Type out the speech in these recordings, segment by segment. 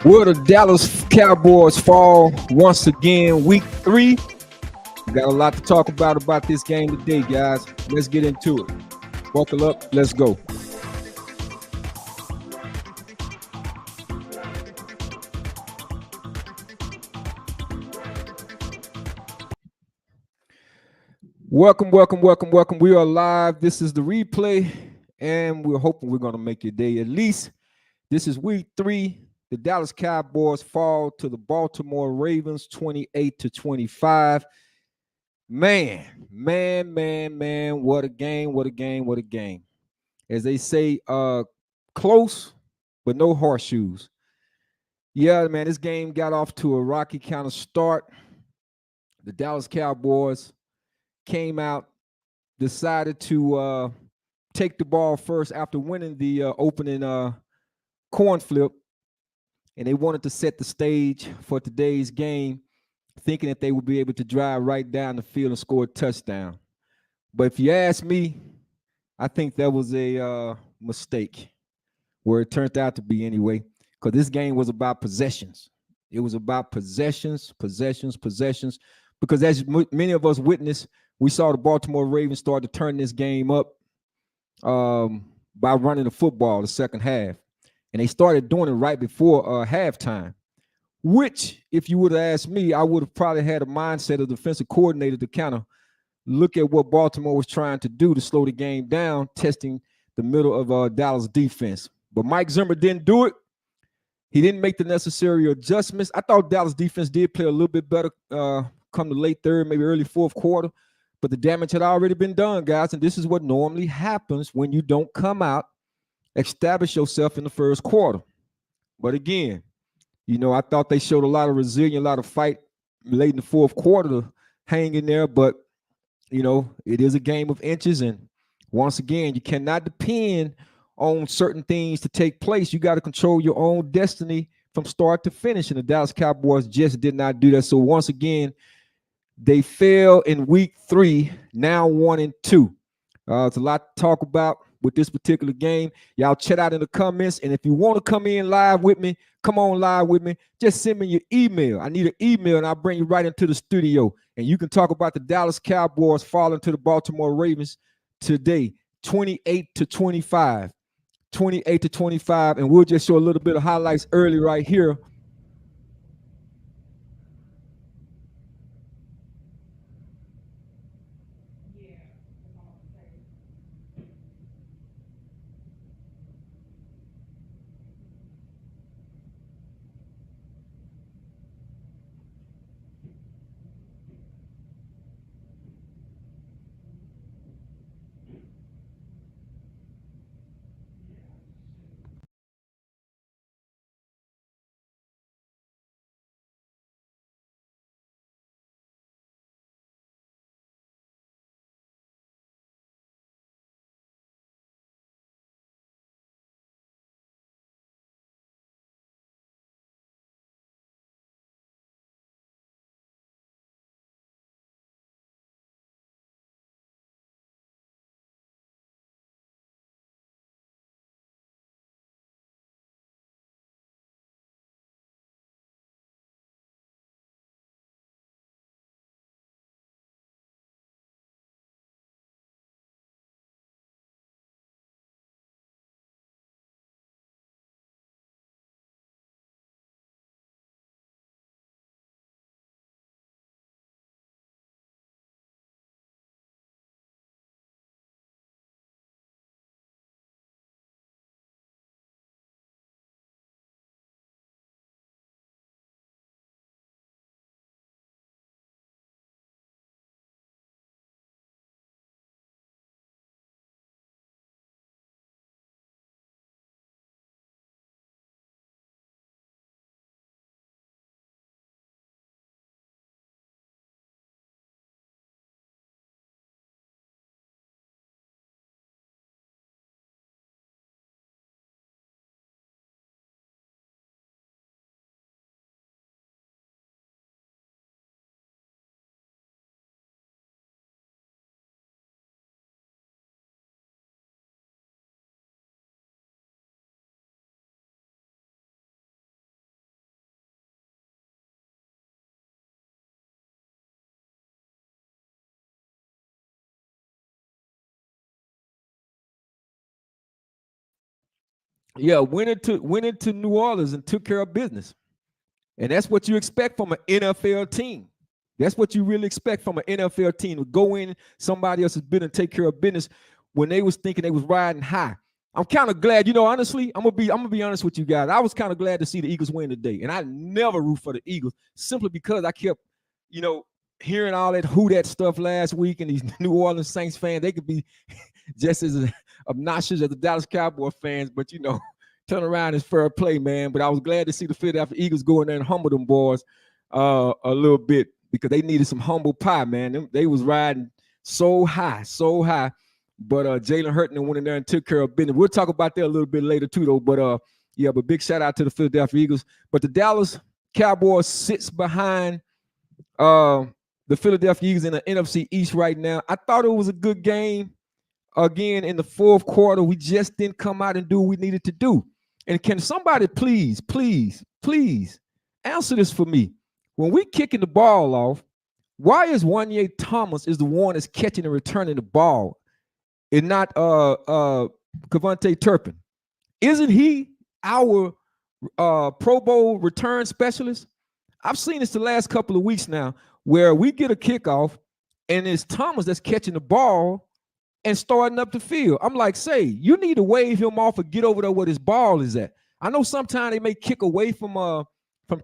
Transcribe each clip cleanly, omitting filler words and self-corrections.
Will the Dallas Cowboys fall once again, week 3? We got a lot to talk about this game today, guys. Let's get into it. Buckle up. Let's go. Welcome. We are live. This is the replay, and we're hoping we're going to make your day at least. This is week 3. The Dallas Cowboys fall to the Baltimore Ravens 28-25. Man, what a game. As they say, close, but no horseshoes. Yeah, man, this game got off to a rocky kind of start. The Dallas Cowboys came out, decided to take the ball first after winning the opening coin flip, and they wanted to set the stage for today's game, thinking that they would be able to drive right down the field and score a touchdown. But if you ask me, I think that was a mistake, where it turned out to be anyway, because this game was about possessions. It was about possessions, because as many of us witnessed, we saw the Baltimore Ravens start to turn this game up by running the football the second half. And they started doing it right before halftime, which, if you would have asked me, I would have probably had a mindset of defensive coordinator to kind of look at what Baltimore was trying to do to slow the game down, testing the middle of Dallas defense. But Mike Zimmer didn't do it. He didn't make the necessary adjustments. I thought Dallas defense did play a little bit better come the late third, maybe early fourth quarter, but the damage had already been done, guys, and this is what normally happens when you don't come out, establish yourself in the first quarter. But again, I thought they showed a lot of resilience, a lot of fight late in the fourth quarter to hang in there, but it is a game of inches, and once again, you cannot depend on certain things to take place. You got to control your own destiny from start to finish, and the Dallas Cowboys just did not do that. So once again, they fail in week 3, now 1-2. It's a lot to talk about with this particular game. Y'all chat out in the comments, and if you want to come in live with me, come on live with me. Just send me your email. I need an email, and I'll bring you right into the studio, and you can talk about the Dallas Cowboys falling to the Baltimore Ravens today, 28-25. 28-25, and we'll just show a little bit of highlights early right here. Yeah, went into New Orleans and took care of business. And that's what you expect from an NFL team. That's what you really expect from an NFL team, to go in somebody else's business and take care of business when they was thinking they was riding high. I'm kind of glad, honestly, I'm gonna be honest with you guys. I was kind of glad to see the Eagles win today. And I never root for the Eagles simply because I kept, you know, hearing all that who that stuff last week, and these New Orleans Saints fans, they could be just as obnoxious as the Dallas Cowboys fans, but turn around is fair play, man. But I was glad to see the Philadelphia Eagles go in there and humble them boys a little bit, because they needed some humble pie, man. They was riding so high. But Jalen Hurts went in there and took care of business. We'll talk about that a little bit later too, though. But but big shout out to the Philadelphia Eagles. But the Dallas Cowboys sits behind the Philadelphia Eagles in the NFC East right now. I thought it was a good game. Again, in the fourth quarter, we just didn't come out and do what we needed to do. And can somebody please answer this for me? When we kicking the ball off, why is Wanye Thomas is the one that's catching and returning the ball, and not Kevontae Turpin? Isn't he our Pro Bowl return specialist? I've seen this the last couple of weeks now, where we get a kickoff and it's Thomas that's catching the ball and starting up the field. I'm like, say, you need to wave him off and get over there where his ball is at. I know sometimes they may kick away from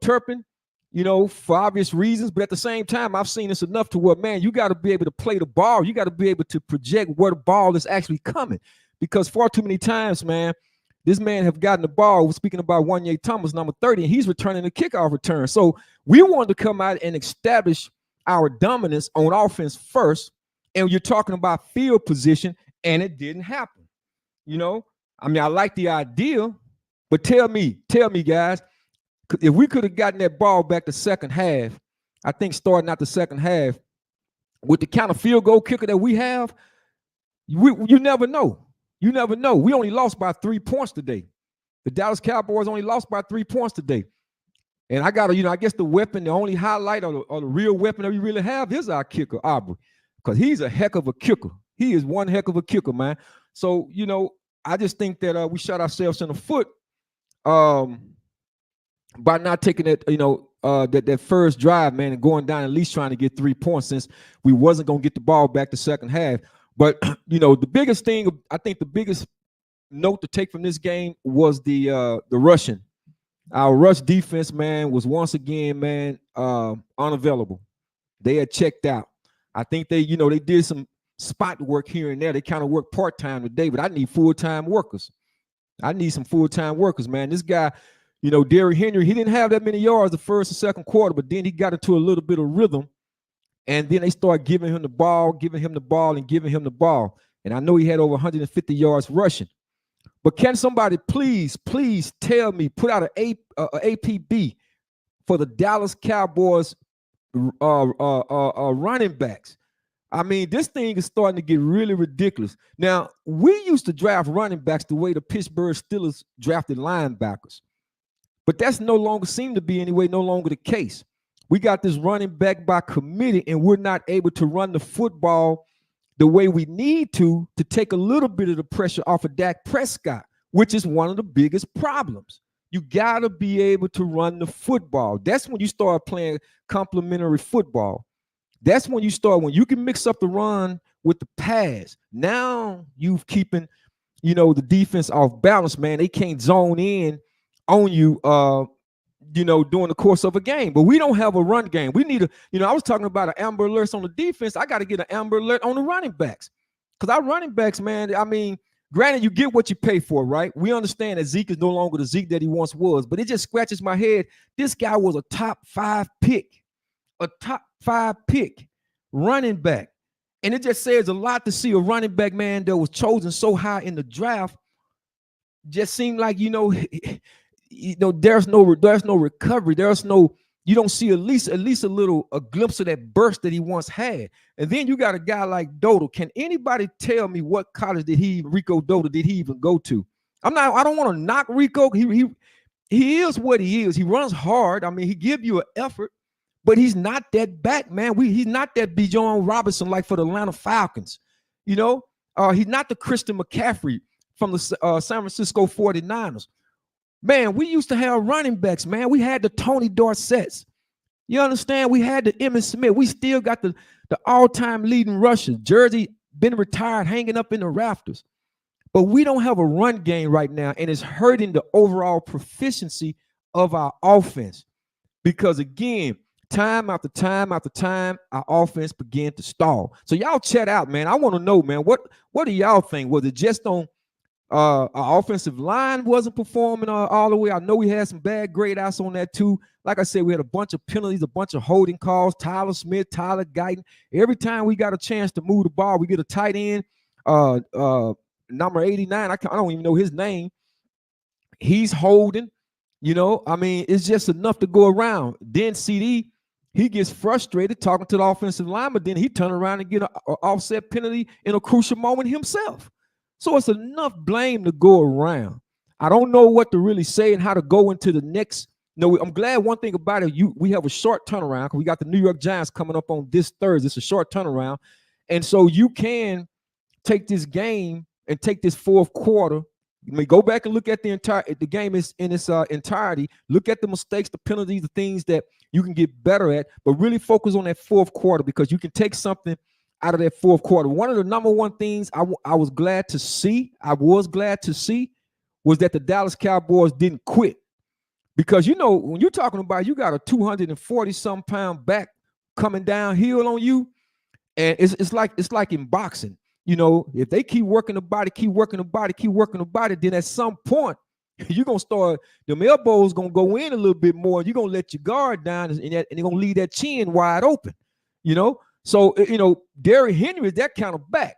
Turpin, for obvious reasons, but at the same time, I've seen this enough to where, man, you got to be able to play the ball. You got to be able to project where the ball is actually coming, because far too many times, man, this man have gotten the ball. We're speaking about Wanye Thomas, number 30, and he's returning the kickoff return. So we wanted to come out and establish our dominance on offense first. And you're talking about field position, and it didn't happen. I like the idea, but tell me, guys, if we could have gotten that ball back the second half, I think starting out the second half, with the kind of field goal kicker that we have, you never know. You never know. We only lost by 3 points today. The Dallas Cowboys only lost by 3 points today. And I got to, I guess the weapon, the only highlight or the real weapon that we really have is our kicker, Aubrey. Because he's a heck of a kicker. He is one heck of a kicker, man. So, I just think that we shot ourselves in the foot by not taking that, that first drive, man, and going down at least trying to get 3 points, since we wasn't going to get the ball back the second half. But, the biggest thing, I think the biggest note to take from this game was the rushing. Our rush defense, man, was once again, man, unavailable. They had checked out. I think they did some spot work here and there. They kind of work part-time today, but I need full-time workers. I need some full-time workers, man. This guy, Derrick Henry, he didn't have that many yards the first and second quarter, but then he got into a little bit of rhythm, and then they started giving him the ball. And I know he had over 150 yards rushing. But can somebody please tell me, put out an APB for the Dallas Cowboys running backs? I mean, this thing is starting to get really ridiculous. Now, we used to draft running backs the way the Pittsburgh Steelers drafted linebackers, but that's no longer the case. We got this running back by committee, and we're not able to run the football the way we need to take a little bit of the pressure off of Dak Prescott, which is one of the biggest problems. You got to be able to run the football. That's when you start playing complementary football. That's when you can mix up the run with the pass. Now you've keeping, the defense off balance, man. They can't zone in on you, during the course of a game. But we don't have a run game. We need I was talking about an Amber Alerts on the defense. I got to get an Amber Alert on the running backs. Because our running backs, man, I mean, granted, you get what you pay for, right? We understand that Zeke is no longer the Zeke that he once was, but it just scratches my head. This guy was a top 5 pick running back. And it just says a lot to see a running back, man, that was chosen so high in the draft. Just seemed like, there's no recovery. You don't see at least a glimpse of that burst that he once had. And then you got a guy like Dodo. Can anybody tell me what college Rico Dodo did he even go to? I don't want to knock Rico. He is what he is. He runs hard. I mean, he give you an effort, but he's not that back, man. He's not that Bijan Robinson like for the Atlanta Falcons. He's not the Christian McCaffrey from the San Francisco 49ers. Man, we used to have running backs, man. We had the Tony Dorsetts. You understand? We had the Emmitt Smith. We still got the all-time leading rusher. Jersey been retired, hanging up in the rafters. But we don't have a run game right now, and it's hurting the overall proficiency of our offense. Because, again, time after time after time, our offense began to stall. So y'all chat out, man. I want to know, man, what do y'all think? Was it just on our offensive line wasn't performing all the way? I know we had some bad grade outs on that too. Like I said, we had a bunch of penalties, a bunch of holding calls. Tyler Smith, Tyler Guyton. Every time we got a chance to move the ball, we get a tight end, number 89. I don't even know his name. He's holding. You know, I mean, it's just enough to go around. Then CD, he gets frustrated talking to the offensive line, but then he turn around and get an offset penalty in a crucial moment himself. So it's enough blame to go around. I don't know what to really say and how to go into the next. No, I'm glad one thing about it, we have a short turnaround because we got the New York Giants coming up on this Thursday. It's a short turnaround. And so you can take this game and take this fourth quarter. You may go back and look at the game is in its entirety. Look at the mistakes, the penalties, the things that you can get better at, but really focus on that fourth quarter because you can take something out of that fourth quarter. One of the number one things I was glad to see was that the Dallas Cowboys didn't quit. Because, you know, when you're talking about you got a 240-some pound back coming downhill on you, and it's like in boxing. You know, if they keep working the body, then at some point, you're going to start, them elbows going to go in a little bit more. You're going to let your guard down, and they're going to leave that chin wide open, you know? So, you know, Derrick Henry is that kind of back.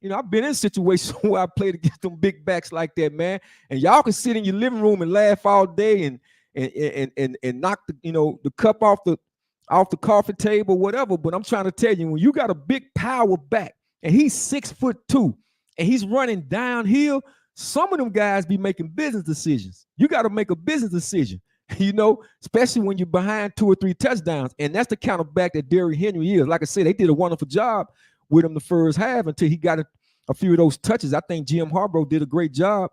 You know, I've been in situations where I played against them big backs like that, man. And y'all can sit in your living room and laugh all day and knock the, you know, the cup off the coffee table, whatever. But I'm trying to tell you, when you got a big power back, and he's 6'2", and he's running downhill, some of them guys be making business decisions. You got to make a business decision, you know, especially when you're behind 2 or 3 touchdowns. And that's the kind of back that Derrick Henry is. Like I said, they did a wonderful job with him the first half until he got a few of those touches. I think John Harbaugh did a great job.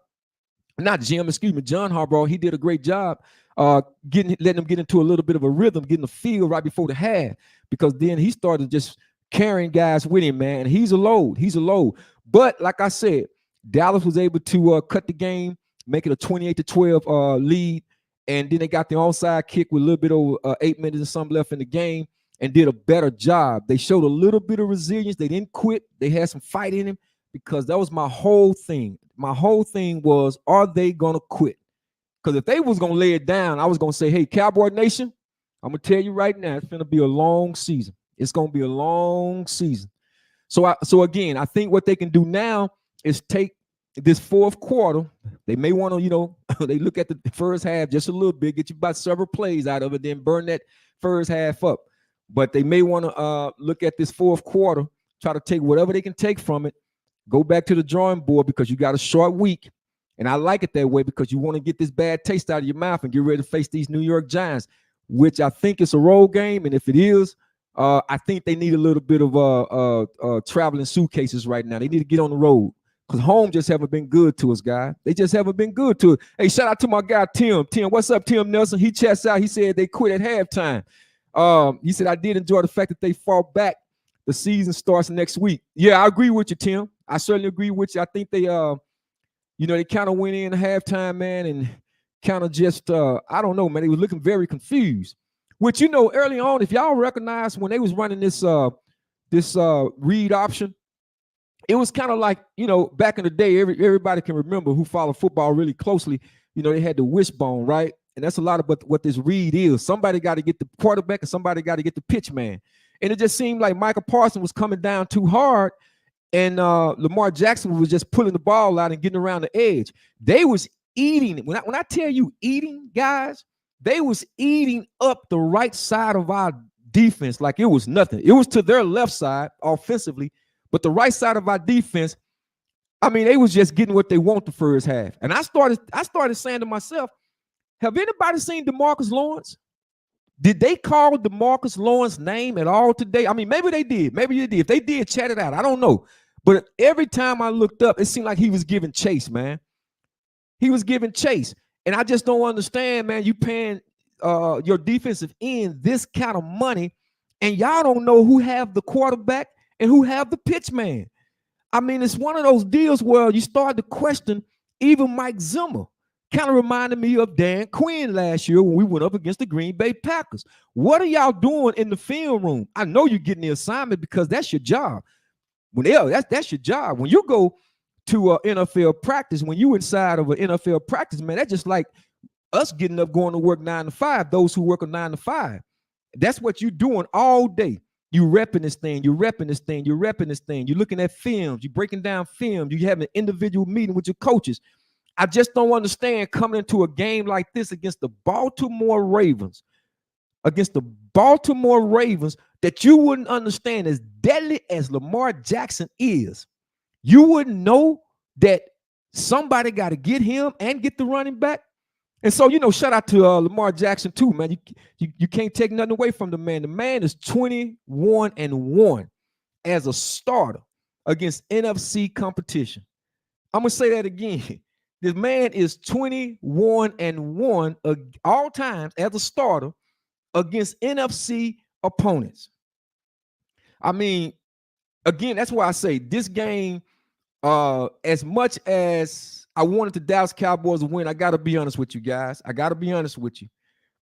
John Harbaugh, he did a great job letting him get into a little bit of a rhythm, getting a feel right before the half, because then he started just carrying guys with him, man. He's a load. But like I said, Dallas was able to cut the game, make it a 28-12 lead, and then they got the onside kick with a little bit over 8 minutes and something left in the game and did a better job. They showed a little bit of resilience. They didn't quit. They had some fight in him, because that was my whole thing. My whole thing was, are they going to quit? Because if they was going to lay it down, I was going to say, hey, Cowboy Nation, I'm going to tell you right now, it's going to be a long season. It's going to be a long season. So again, I think what they can do now is take this fourth quarter. They may want to, you know, they look at the first half just a little bit, get you about several plays out of it, then burn that first half up. But they may want to look at this fourth quarter, try to take whatever they can take from it, go back to the drawing board, because you got a short week. And I like it that way, because you want to get this bad taste out of your mouth and get ready to face these New York Giants, which I think is a road game. And if it is, I think they need a little bit of traveling suitcases right now. They need to get on the road, because home just haven't been good to us, guys. They just haven't been good to us. Hey, shout out to my guy, Tim. Tim, what's up, Tim Nelson? He chats out. He said they quit at halftime. He said, I did enjoy the fact that they fought back. The season starts next week. Yeah, I agree with you, Tim. I certainly agree with you. I think they, you know, they kind of went in at halftime, man, and kind of just, I don't know, man. They were looking very confused. Which, you know, early on, if y'all recognize when they was running this read option, it was kind of like, you know, back in the day, everybody can remember who followed football really closely. You know, they had the wishbone, right? And that's a lot of what this read is. Somebody got to get the quarterback and somebody got to get the pitch man. And it just seemed like Michael Parsons was coming down too hard, and Lamar Jackson was just pulling the ball out and getting around the edge. They was eating. When I tell you eating, guys, they was eating up the right side of our defense like it was nothing. It was to their left side offensively, but the right side of our defense, I mean, they was just getting what they want the first half. And I started saying to myself, have anybody seen DeMarcus Lawrence? Did they call DeMarcus Lawrence's name at all today? I mean, maybe they did. Maybe they did. If they did, chat it out. I don't know. But every time I looked up, it seemed like he was giving chase, man. He was giving chase. And I just don't understand, man. You paying your defensive end this kind of money, and y'all don't know who have the quarterback and who have the pitch man. I mean, it's one of those deals where you start to question even Mike Zimmer. Kind of reminded me of Dan Quinn last year when we went up against the Green Bay Packers. What are y'all doing in the film room? I know you're getting the assignment because that's your job. That's your job. When you go to an NFL practice, when you inside of an NFL practice, man, that's just like us getting up, going to work 9 to 5, those who work a 9 to 5. That's what you're doing all day. You repping this thing, you're repping this thing, you're repping this thing. You're looking at films, you're breaking down films, you having an individual meeting with your coaches. I just don't understand coming into a game like this against the Baltimore Ravens, that you wouldn't understand as deadly as Lamar Jackson is. You wouldn't know that somebody got to get him and get the running back. And so, shout out to Lamar Jackson too, man. You can't take nothing away from the man. The man is 21-1 as a starter against NFC competition. I'm going to say that again. This man is 21-1 all times as a starter against NFC opponents. I mean, again, that's why I say this game, as much as I wanted the Dallas Cowboys to win, I got to be honest with you guys. I got to be honest with you.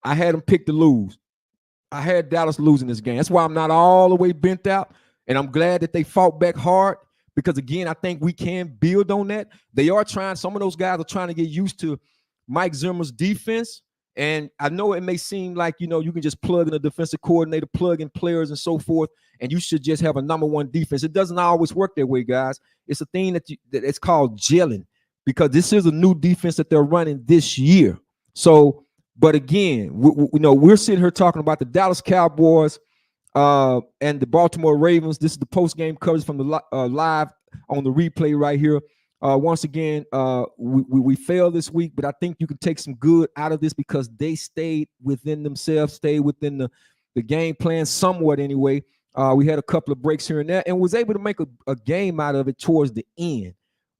I had them pick to lose. I had Dallas losing this game. That's why I'm not all the way bent out, and I'm glad that they fought back hard because, again, I think we can build on that. They are trying. Some of those guys are trying to get used to Mike Zimmer's defense, and I know it may seem like, you can just plug in a defensive coordinator, plug in players and so forth, and you should just have a number one defense. It doesn't always work that way, guys. It's a thing that it's called gelling, because this is a new defense that they're running this year. So, but again, we're sitting here talking about the Dallas Cowboys and the Baltimore Ravens. This is the post-game coverage from the live on the replay right here. Once again, we failed this week, but I think you can take some good out of this because they stayed within themselves, stayed within the game plan somewhat anyway. We had a couple of breaks here and there and was able to make a game out of it towards the end.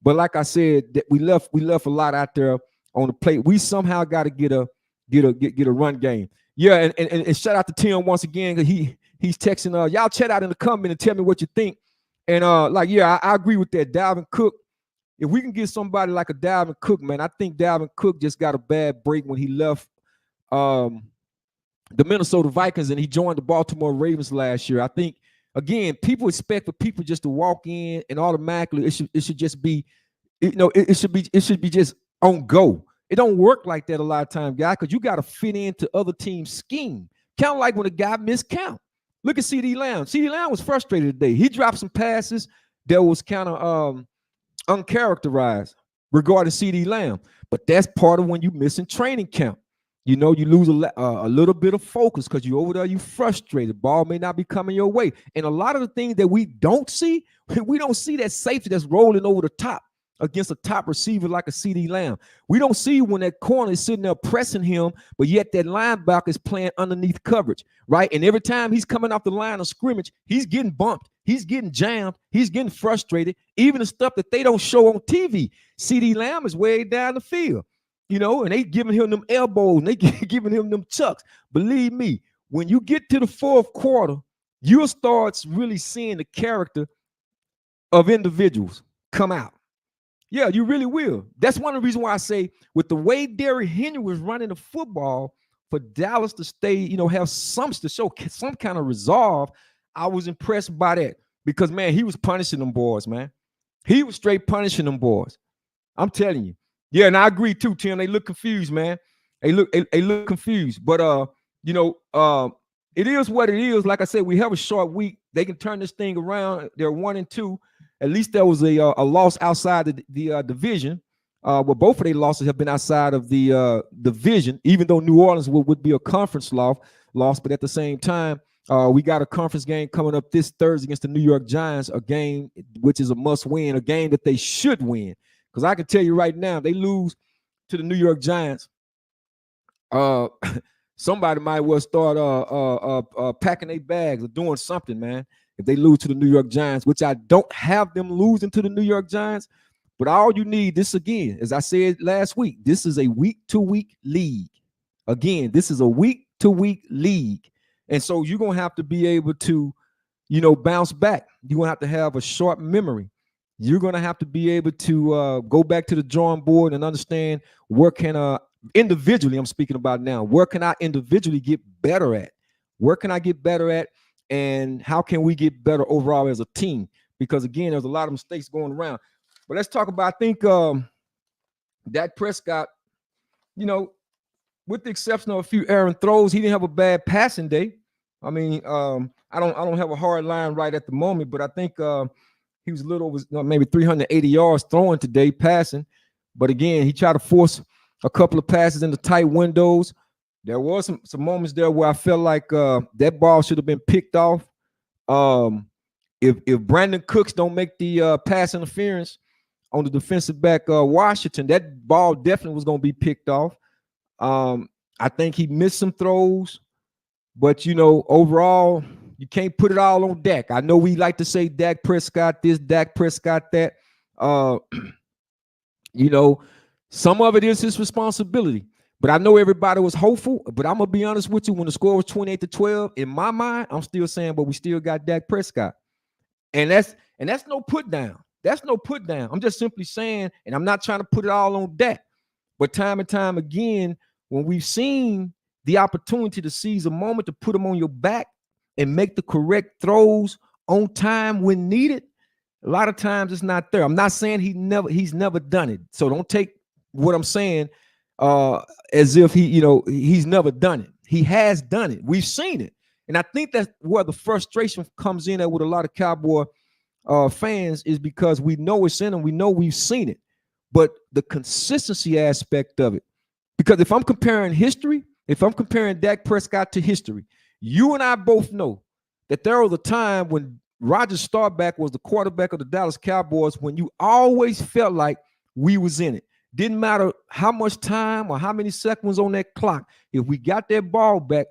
But like I said, that we left a lot out there on the plate. We somehow got to get a run game. Yeah, and shout out to Tim once again, because he's texting. Y'all chat out in the comment and tell me what you think. And I agree with that. Dalvin Cook. If we can get somebody like a Dalvin Cook, man, I think Dalvin Cook just got a bad break when he left the Minnesota Vikings and he joined the Baltimore Ravens last year. I think, again, people expect for people just to walk in and automatically it should just be, it should be just on go. It don't work like that a lot of times, guys, because you got to fit into other teams' scheme. Kind of like when a guy missed count. Look at CeeDee Lamb. CeeDee Lamb was frustrated today. He dropped some passes that was kind of uncharacterized regarding CeeDee Lamb, but that's part of when you missing training camp. You lose a little bit of focus because you over there, you frustrated. Ball may not be coming your way, and a lot of the things that we don't see that safety that's rolling over the top against a top receiver like a CeeDee Lamb. We don't see when that corner is sitting there pressing him, but yet that linebacker is playing underneath coverage, right? And every time he's coming off the line of scrimmage, he's getting bumped. He's getting jammed. He's getting frustrated. Even the stuff that they don't show on TV. CeeDee Lamb is way down the field, and they giving him them elbows and they giving him them chucks. Believe me, when you get to the fourth quarter, you'll start really seeing the character of individuals come out. Yeah, you really will. That's one of the reasons why I say with the way Derrick Henry was running the football, for Dallas to stay, have to show some kind of resolve, I was impressed by that because, man, he was punishing them boys, man. He was straight punishing them boys. I'm telling you. Yeah, and I agree too, Tim. They look confused, man. They look confused. But it is what it is. Like I said, we have a short week. They can turn this thing around. They're 1-2. At least there was a loss outside the division. Well, both of their losses have been outside of the division, even though New Orleans would be a conference loss. But at the same time, we got a conference game coming up this Thursday against the New York Giants, a game which is a must-win, a game that they should win. Because I can tell you right now, they lose to the New York Giants. Somebody might well start packing their bags or doing something, man. if they lose to the New York Giants, which I don't have them losing to the New York Giants. But all you need, this again, as I said last week, this is a week-to-week league. Again, this is a week-to-week league. And so you're going to have to be able to, bounce back. You're going to have a short memory. You're going to have to be able to go back to the drawing board and understand where can individually, I'm speaking about now, where can I individually get better at? Where can I get better at? And how can we get better overall as a team? Because, again, there's a lot of mistakes going around. But let's talk about, I think Dak Prescott, with the exception of a few errant throws, he didn't have a bad passing day. I mean, I don't have a hard line right at the moment, but I think he was a little over maybe 380 yards throwing today, passing. But again, he tried to force a couple of passes into tight windows. There was some moments there where I felt like that ball should have been picked off. If Brandon Cooks don't make the pass interference on the defensive back Washington, that ball definitely was going to be picked off. I think he missed some throws, but overall, you can't put it all on Dak. I know we like to say Dak Prescott this, Dak Prescott that. Some of it is his responsibility. But I know everybody was hopeful. But I'm gonna be honest with you, when the score was 28-12, in my mind, I'm still saying, but we still got Dak Prescott. And that's no put down. That's no put down. I'm just simply saying, and I'm not trying to put it all on Dak. But time and time again, when we've seen the opportunity to seize a moment to put them on your back and make the correct throws on time when needed, a lot of times it's not there. I'm not saying he's never done it. So don't take what I'm saying as if he's never done it. He has done it. We've seen it. And I think that's where the frustration comes in with a lot of Cowboy fans, is because we know it's in them. We know we've seen it. But the consistency aspect of it, because if I'm comparing history, if I'm comparing Dak Prescott to history, you and I both know that there was a time when Roger Staubach was the quarterback of the Dallas Cowboys when you always felt like we was in it. Didn't matter how much time or how many seconds on that clock. If we got that ball back,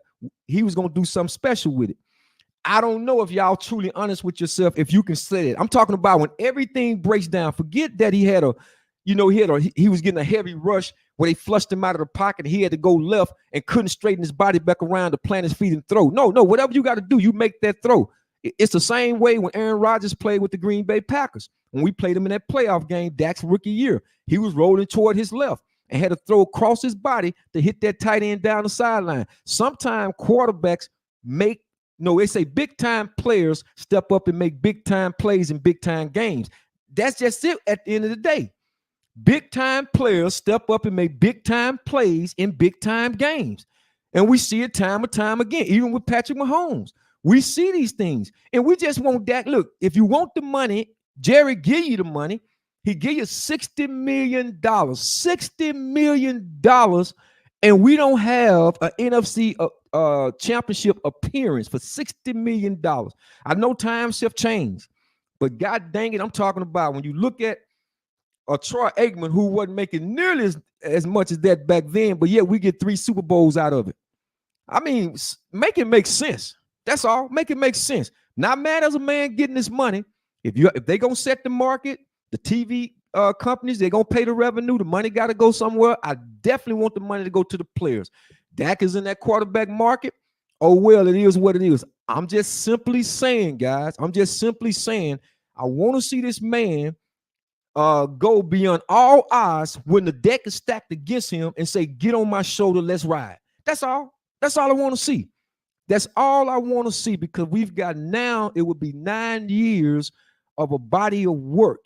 he was going to do something special with it. I don't know if y'all truly honest with yourself, if you can say it. I'm talking about when everything breaks down. Forget that he had he was getting a heavy rush where they flushed him out of the pocket. He had to go left and couldn't straighten his body back around to plant his feet and throw. No, whatever you got to do, you make that throw. It's the same way when Aaron Rodgers played with the Green Bay Packers. When we played him in that playoff game, Dak's rookie year, he was rolling toward his left and had to throw across his body to hit that tight end down the sideline. Sometimes quarterbacks they say big-time players step up and make big-time plays in big-time games. That's just it at the end of the day. Big-time players step up and make big-time plays in big-time games. And we see it time and time again, even with Patrick Mahomes. We see these things, and we just want Dak. Look, if you want the money, Jerry give you the money. He give you $60 million, $60 million, and we don't have an NFC championship appearance for $60 million. I know times have changed, but God dang it, I'm talking about when you look at Troy Aikman, who wasn't making nearly as much as that back then, but yet we get 3 Super Bowls out of it. I mean, make it make sense. That's all. Make it make sense. Not mad as a man getting this money. If they gonna set the market, the TV companies, they're gonna pay the revenue. The money got to go somewhere. I definitely want the money to go to the players. Dak is in that quarterback market. Oh well, it is what it is. I'm just simply saying, guys. I'm just simply saying, I want to see this man go beyond all odds when the deck is stacked against him and say, "Get on my shoulder, let's ride." That's all. That's all I want to see. That's all I want to see, because we've got now, it would be 9 years of a body of work.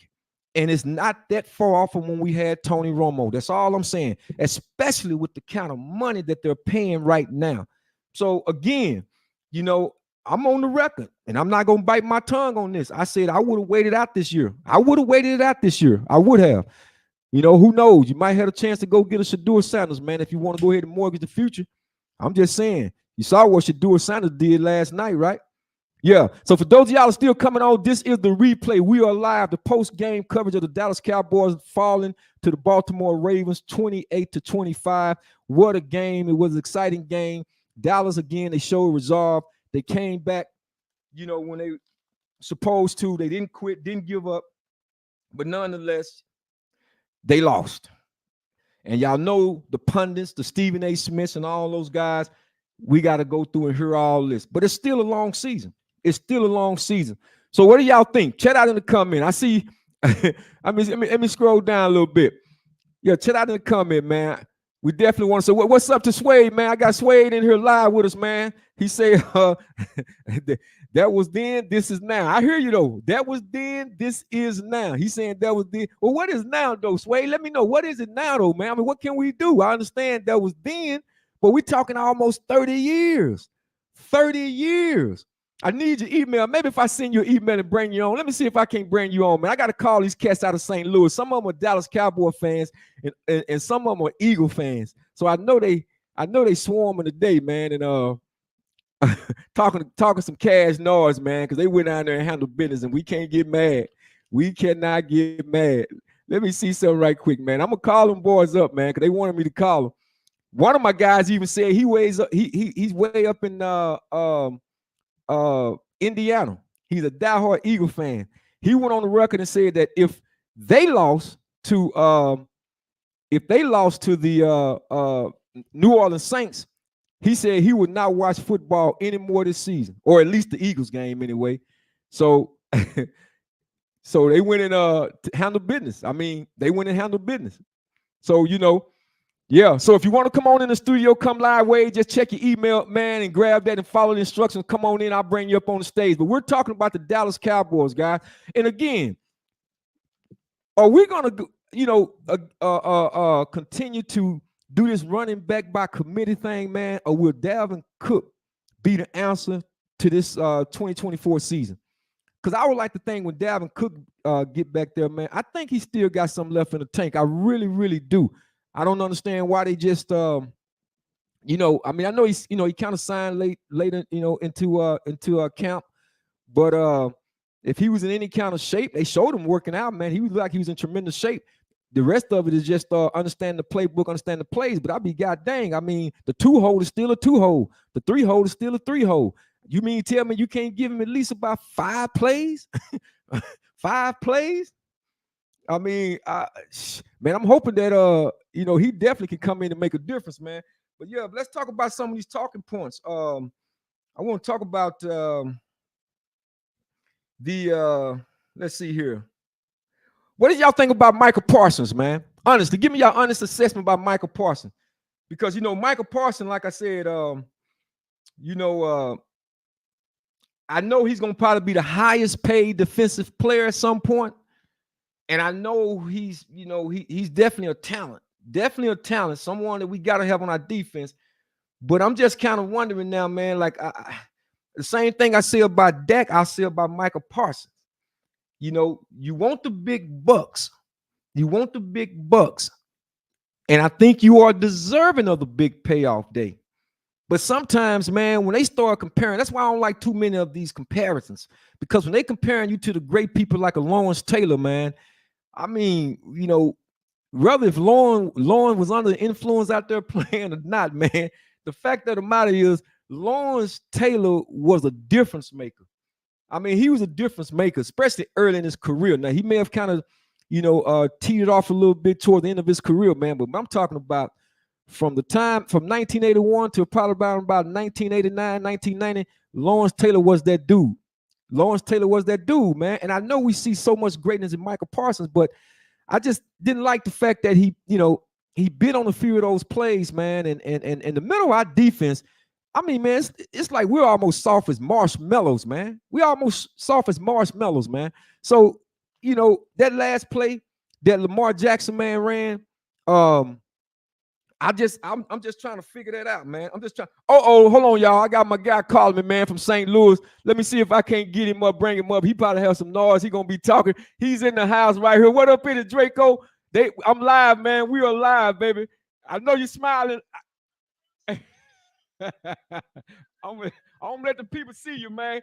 And it's not that far off from when we had Tony Romo. That's all I'm saying, especially with the kind of money that they're paying right now. So again, I'm on the record, and I'm not going to bite my tongue on this. I said I would have waited out this year. I would have waited it out this year. I would have. Who knows? You might have a chance to go get a Shedeur Sanders, man, if you want to go ahead and mortgage the future. I'm just saying. You saw what Shedeur Sanders did last night, right? Yeah. So for those of y'all still coming on, this is the replay. We are live. The post-game coverage of the Dallas Cowboys falling to the Baltimore Ravens 28-25. What a game. It was an exciting game. Dallas, again, they showed resolve. They came back, when supposed to. They didn't quit, didn't give up, but nonetheless, they lost. And y'all know the pundits, the Stephen A. Smiths, and all those guys. We got to go through and hear all this, but it's still a long season. It's still a long season. So what do y'all think? Chat out in the comment. I see. Let me scroll down a little bit. Yeah, chat out in the comment, man. We definitely want to say, what's up to Swade, man? I got Swade in here live with us, man. He said, that was then, this is now. I hear you, though. That was then, this is now. He's saying that was then. Well, what is now, though, Swade? Let me know. What is it now, though, man? I mean, what can we do? I understand that was then, but we're talking almost 30 years. 30 years. I need your email. Maybe if I send you an email and bring you on, let me see if I can't bring you on, man. I got to call these cats out of St. Louis. Some of them are Dallas Cowboy fans, and some of them are Eagle fans. So I know they swarming today, man, and talking some cash noise, man, because they went down there and handled business, and we can't get mad. We cannot get mad. Let me see something right quick, man. I'm gonna call them boys up, man, because they wanted me to call them. One of my guys even said he's way up in Indiana. He's a diehard Eagle fan. He went on the record and said that if they lost to the New Orleans Saints, he said he would not watch football anymore this season, or at least the Eagles game anyway. So so they went and handle business. I mean, they went and handled business. So yeah, so if you want to come on in the studio, come live, Wade, just check your email, man, and grab that and follow the instructions. Come on in, I'll bring you up on the stage. But we're talking about the Dallas Cowboys, guys. And again, are we going to, continue to do this running back by committee thing, man, or will Dalvin Cook be the answer to this 2024 season? Because I would like to think when Dalvin Cook get back there, man, I think he still got something left in the tank. I really, really do. I don't understand why they just, I mean, I know he's, he kind of signed later, into camp, but if he was in any kind of shape, they showed him working out, man. He was like he was in tremendous shape. The rest of it is just understand the playbook, understand the plays. But I be god dang, I mean, the 2-hole is still a 2-hole. The 3-hole is still a 3-hole. You mean tell me you can't give him at least about 5 plays? 5 plays? I mean, man, I'm hoping that he definitely can come in and make a difference, man. But yeah, let's talk about some of these talking points. I want to talk about let's see here. What did y'all think about Michael Parsons, man? Honestly, give me your honest assessment about Michael Parsons. Because Michael Parsons, like I said, I know he's gonna probably be the highest paid defensive player at some point. And I know he's definitely a talent, someone that we got to have on our defense. But I'm just kind of wondering now, man, like the same thing I say about Dak, I say about Michael Parsons. You want the big bucks. You want the big bucks. And I think you are deserving of the big payoff day. But sometimes, man, when they start comparing, that's why I don't like too many of these comparisons. Because when they comparing you to the great people like a Lawrence Taylor, man, I mean, whether if Lauren was under influence out there playing or not, man, the fact of the matter is Lawrence Taylor was a difference maker. I mean, he was a difference maker, especially early in his career. Now, he may have kind of, teetered off a little bit toward the end of his career, man, but I'm talking about from 1981 to probably about 1989, 1990, Lawrence Taylor was that dude. Lawrence Taylor was that dude, man. And I know we see so much greatness in Michael Parsons, but I just didn't like the fact that he bit on a few of those plays, man. And in the middle of our defense, I mean, man, it's like we're almost soft as marshmallows, man. We're almost soft as marshmallows, man. So, that last play that Lamar Jackson, man, ran, I'm just trying to figure that out, man. I'm just trying. Hold on, y'all. I got my guy calling me, man, from St. Louis. Let me see if I can't get him up, bring him up. He probably have some noise. He gonna be talking. He's in the house right here. What up in it, Draco? I'm live, man. We are live, baby. I know you're smiling. I'm gonna let the people see you, man.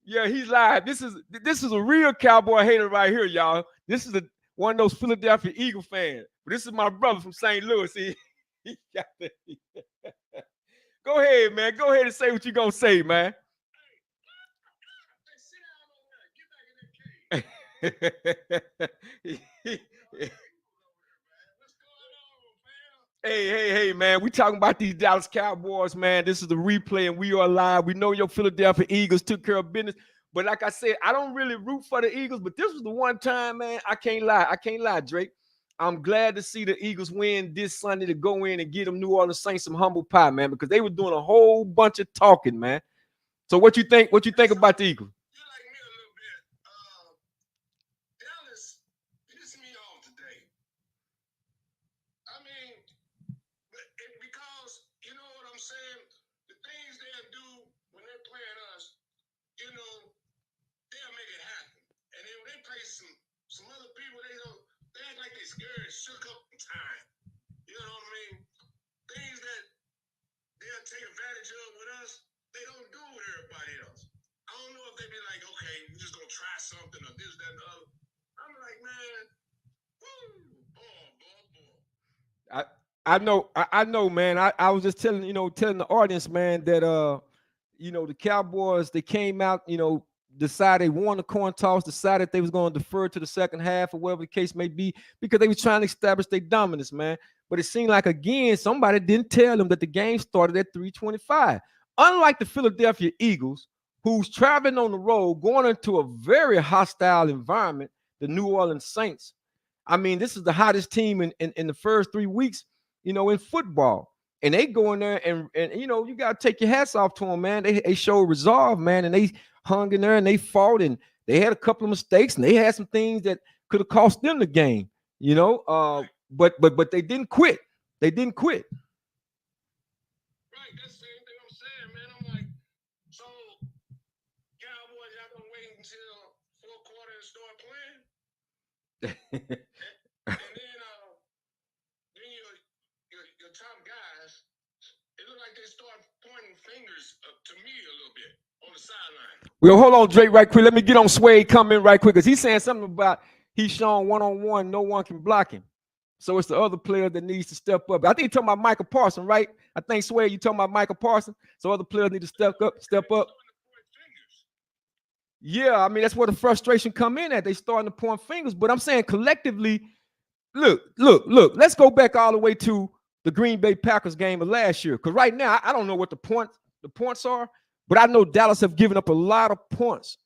Yeah, he's live. This is a real Cowboy hater right here, y'all. This is one of those Philadelphia Eagle fans. But this is my brother from St. Louis. He got that. Go ahead, man. Go ahead and say what you're going to say, man. Hey, man. We talking about these Dallas Cowboys, man. This is the replay, and we are live. We know your Philadelphia Eagles took care of business. But like I said, I don't really root for the Eagles, but this was the one time, man, I can't lie, Drake. I'm glad to see the Eagles win this Sunday to go in and get them New Orleans Saints some humble pie, man, because they were doing a whole bunch of talking, man. So what you think? What you think about the Eagles? You like me a little bit. Dallas pissed me off today. I mean, because you know what I'm saying? The things they'll do when they're playing us, you know, they'll make it happen. And then when they play some other people, they act like they scared and shook up in time. You know what I mean? Things that they'll take advantage of with us, they don't do with everybody else. I don't know if they be like, okay, we're just gonna try something or this, that, and the other. I'm like, man, woo, boy. I know, man. I was just telling the audience, man, that the Cowboys, they came out, decided they won the coin toss, decided they was going to defer to the second half or whatever the case may be, because they were trying to establish their dominance, man. But it seemed like, again, somebody didn't tell them that the game started at 3:25. Unlike the Philadelphia Eagles, who's traveling on the road, going into a very hostile environment, the New Orleans Saints. I mean, this is the hottest team in the first 3 weeks, in football. And they go in there and you got to take your hats off to them, man. They showed resolve, man, and they hung in there and they fought, and they had a couple of mistakes, and they had some things that could have cost them the game, but they didn't quit. They didn't quit. Right, that's the same thing I'm saying, man. I'm like, so Cowboys, y'all gonna wait until fourth quarter and start playing? and then your top guys, it look like they start pointing fingers to me a little bit on the sideline. Well, hold on, Drake, right quick. Let me get on Sway comment right quick, because he's saying something about he's shown one-on-one, no one can block him. So it's the other player that needs to step up. I think you're talking about Michael Parsons, right? I think, Sway, you talking about Michael Parsons. So other players need to step up. Yeah, I mean, that's where the frustration come in at. They starting to point fingers. But I'm saying collectively, look. Let's go back all the way to the Green Bay Packers game of last year. Because right now, I don't know what the points are, but I know Dallas have given up a lot of points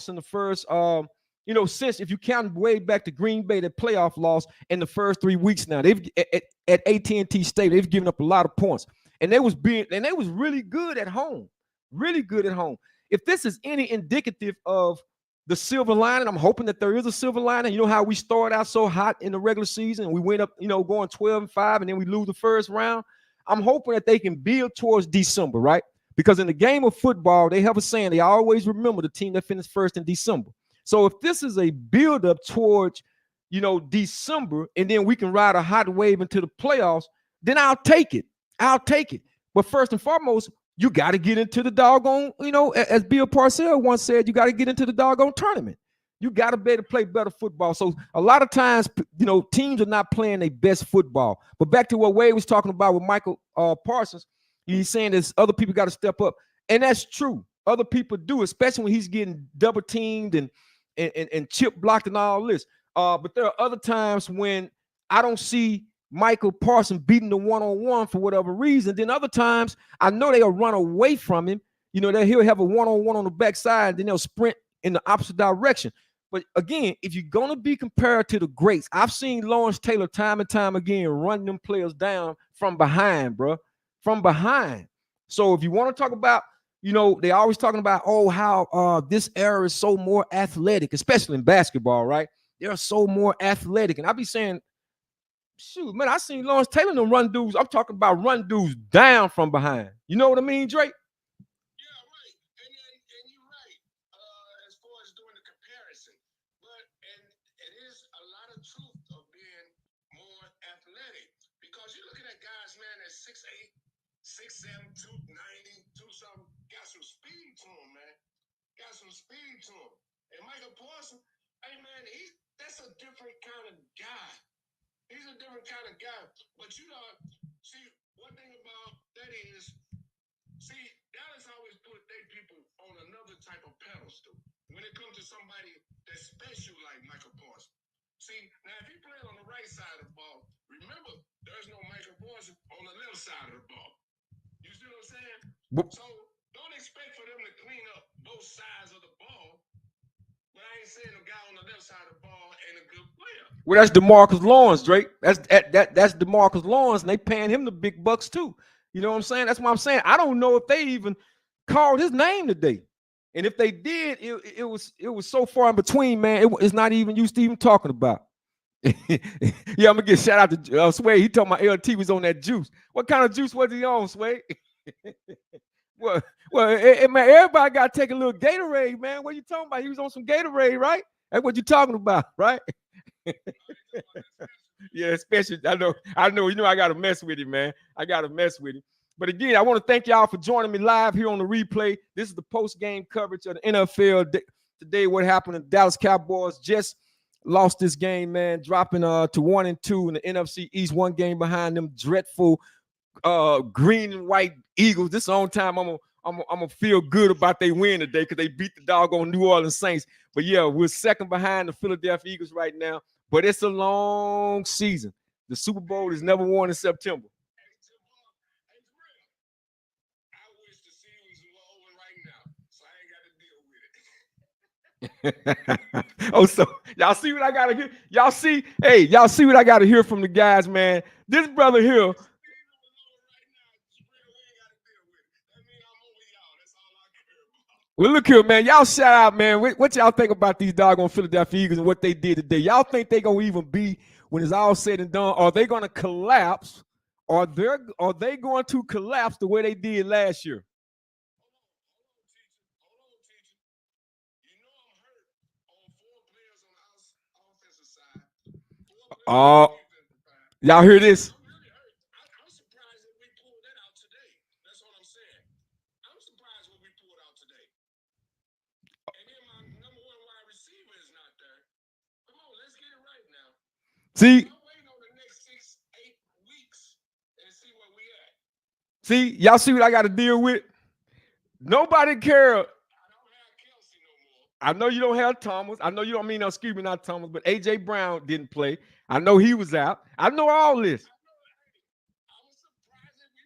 in the first since, if you count way back to Green Bay, that playoff loss in the first 3 weeks now. They've at AT&T Stadium, they've given up a lot of points. And they was really good at home. Really good at home. If this is any indicative of the silver lining, I'm hoping that there is a silver lining. You know how we started out so hot in the regular season and we went up, going 12-5, and then we lose the first round. I'm hoping that they can build towards December, right? Because in the game of football, they have a saying, they always remember the team that finished first in December. So if this is a build-up towards, December, and then we can ride a hot wave into the playoffs, then I'll take it. But first and foremost, you got to get into the doggone, as Bill Parcells once said, you got to get into the doggone tournament. You got to be able to play better football. So a lot of times, teams are not playing their best football. But back to what Wade was talking about with Michael Parsons, he's saying that other people got to step up. And that's true. Other people do, especially when he's getting double teamed and chip blocked and all this. But there are other times when I don't see Michael Parsons beating the one-on-one for whatever reason. Then other times, I know they'll run away from him. That he'll have a one-on-one on the backside, and then they'll sprint in the opposite direction. But again, if you're going to be compared to the greats, I've seen Lawrence Taylor time and time again run them players down from behind, bro. From behind. So if you want to talk about, they always talking about, how this era is so more athletic, especially in basketball, right? They're so more athletic. And I be saying, shoot, man, I seen Lawrence Taylor them run dudes. I'm talking about run dudes down from behind. You know what I mean, Drake? Yeah, right. And you're right. As far as doing the comparison, but it is a lot of truth of being more athletic, because you're looking at guys, man, that's 6'8", 6'7", 290, something. Got some speed to him, man. Got some speed to him. And Michael Parsons, hey man, that's a different kind of guy. He's a different kind of guy. But see, one thing about that is, see, Dallas always put their people on another type of pedestal. when it comes to somebody that's special like Michael Parsons. See, now if he played on the right side of the ball, remember, there's no Michael Parsons on the left side of the ball. You see what I'm saying? So don't expect for them to clean up both sides of the ball. But I ain't saying a guy on the left side of the ball ain't a good player. Well, that's DeMarcus Lawrence, Drake. That's DeMarcus Lawrence, and they paying him the big bucks too. You know what I'm saying? That's what I'm saying. I don't know if they even called his name today, and if they did, it was so far in between, man. It's not even used to even talking about. Yeah, I'm gonna get shout out to Sway. He told my LT was on that juice. What kind of juice was he on, Sway? well, man, everybody got to take a little Gatorade, man. What you talking about? He was on some Gatorade, right? That's what you talking about, right? Yeah, especially I know. You know, I gotta mess with him, man. I gotta mess with him. But again, I want to thank y'all for joining me live here on the replay. This is the post-game coverage of the NFL today. What happened? The Dallas Cowboys just lost this game, man, dropping to 1-2 in the NFC East, one game behind them dreadful green and white Eagles. This is the only time I'm gonna feel good about they win today because they beat the doggone New Orleans Saints. But yeah, we're second behind the Philadelphia Eagles right now. But it's a long season. The Super Bowl is never won in September. I wish the season was over right now, so I ain't got to deal with it. Oh, so y'all see what I gotta hear? Y'all see what I gotta hear from the guys, man. This brother here. Well, look here, man. Y'all shout out, man. What y'all think about these doggone Philadelphia Eagles and what they did today? Y'all think they gonna even be when it's all said and done? Are they gonna collapse? Are they going to collapse the way they did last year? Oh, y'all hear this? I'm surprised that we pulled that out today. That's what I'm saying. I'm surprised what we pulled out today. And then my number one wide receiver is not there. Come on, let's get it right now. See, I'm waiting on the next 6-8 weeks and see where we at. See, y'all see what I got to deal with? Nobody care. I know you don't have Thomas. I know you don't mean no, excuse me, not Thomas, but AJ Brown didn't play. I know he was out. I know all this. I was surprised that we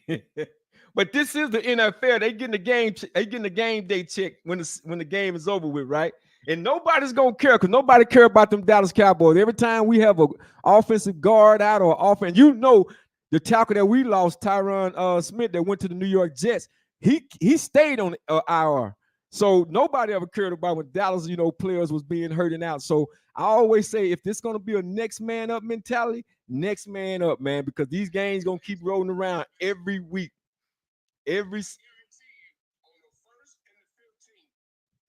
pulled it out. But this is the NFL. They getting the game day check when the game is over with, right? And nobody's gonna care because nobody care about them Dallas Cowboys. Every time we have a offensive guard out or offense, you know, the tackle that we lost, Tyron Smith, that went to the New York Jets, he stayed on IR. So nobody ever cared about when Dallas, you know, players was being hurting out. So I always say if this gonna be a next man up mentality, next man up, man, because these games gonna keep rolling around every week. Every on the 1st and the 15th,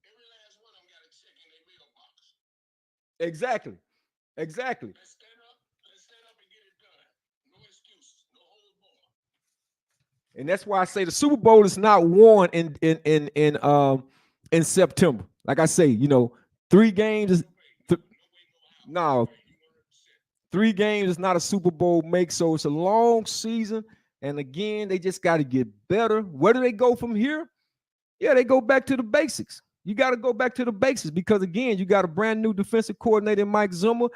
every last one of them got a check in their mailbox. exactly. Let's stand up and get it done. No excuses, no hold bar. And that's why I say the Super Bowl is not won in September. Like I say, you know, 3 games is no 3 games is not a Super Bowl make. So it's a long season. And again, they just got to get better. Where do they go from here? Yeah, they go back to the basics. You got to go back to the basics because again, you got a brand new defensive coordinator, Mike Zimmer.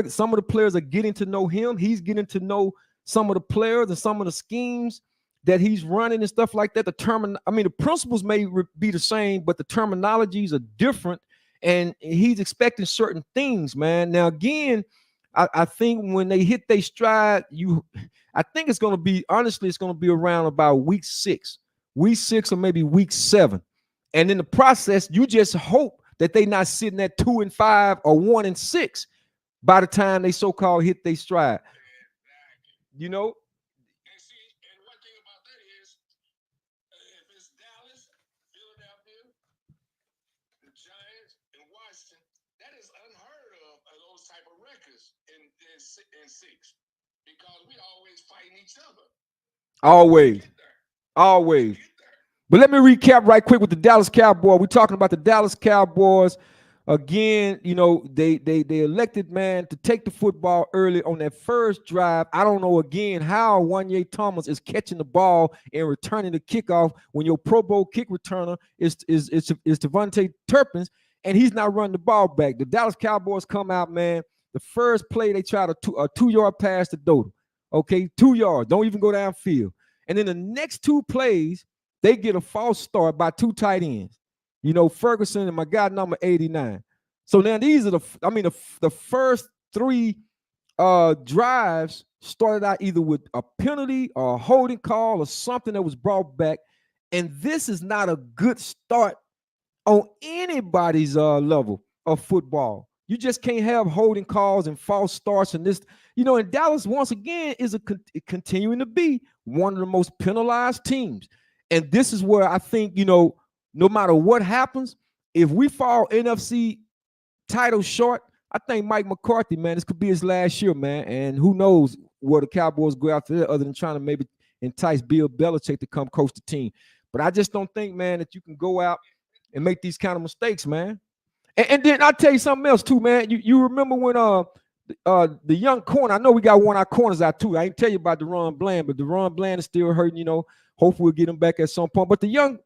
Some of the players are getting to know him. He's getting to know some of the players and some of the schemes that he's running and stuff like that. The principles may be the same, but the terminologies are different, and he's expecting certain things, man. Now, again, I think when they hit their stride, I think it's going to be, honestly, it's going to be around about week 6 or maybe week 7. And in the process, you just hope that they're not sitting at 2-5 or 1-6 by the time they so-called hit their stride. You know? And see, and one thing about that is, if it's Dallas, Philadelphia, the Giants, and Washington, that is unheard of those type of records in 6, because we always fighting each other. Always. But let me recap right quick with the Dallas Cowboys. We're talking about the Dallas Cowboys Again, you know, they elected, man, to take the football early on that first drive. I don't know again how Wanye Thomas is catching the ball and returning the kickoff when your Pro Bowl kick returner is Devontae Turpin, and he's not running the ball back. The Dallas Cowboys come out, man. The first play they try a 2-yard pass to Dodo. Okay, 2 yards. Don't even go downfield. And then the next 2 plays, they get a false start by 2 tight ends. You know, Ferguson and my guy number 89. So now these are the first 3 drives started out either with a penalty or a holding call or something that was brought back. And this is not a good start on anybody's level of football. You just can't have holding calls and false starts. And this, you know, and Dallas, once again, is continuing to be one of the most penalized teams. And this is where I think, you know, no matter what happens, if we fall NFC title short, I think Mike McCarthy, man, this could be his last year, man. And who knows where the Cowboys go after that, other than trying to maybe entice Bill Belichick to come coach the team. But I just don't think, man, that you can go out and make these kind of mistakes, man. And then I'll tell you something else too, man. You remember when the young corner, I know we got one of our corners out too. I ain't tell you about DeRon Bland, but DeRon Bland is still hurting, you know. Hopefully we'll get him back at some point. But the young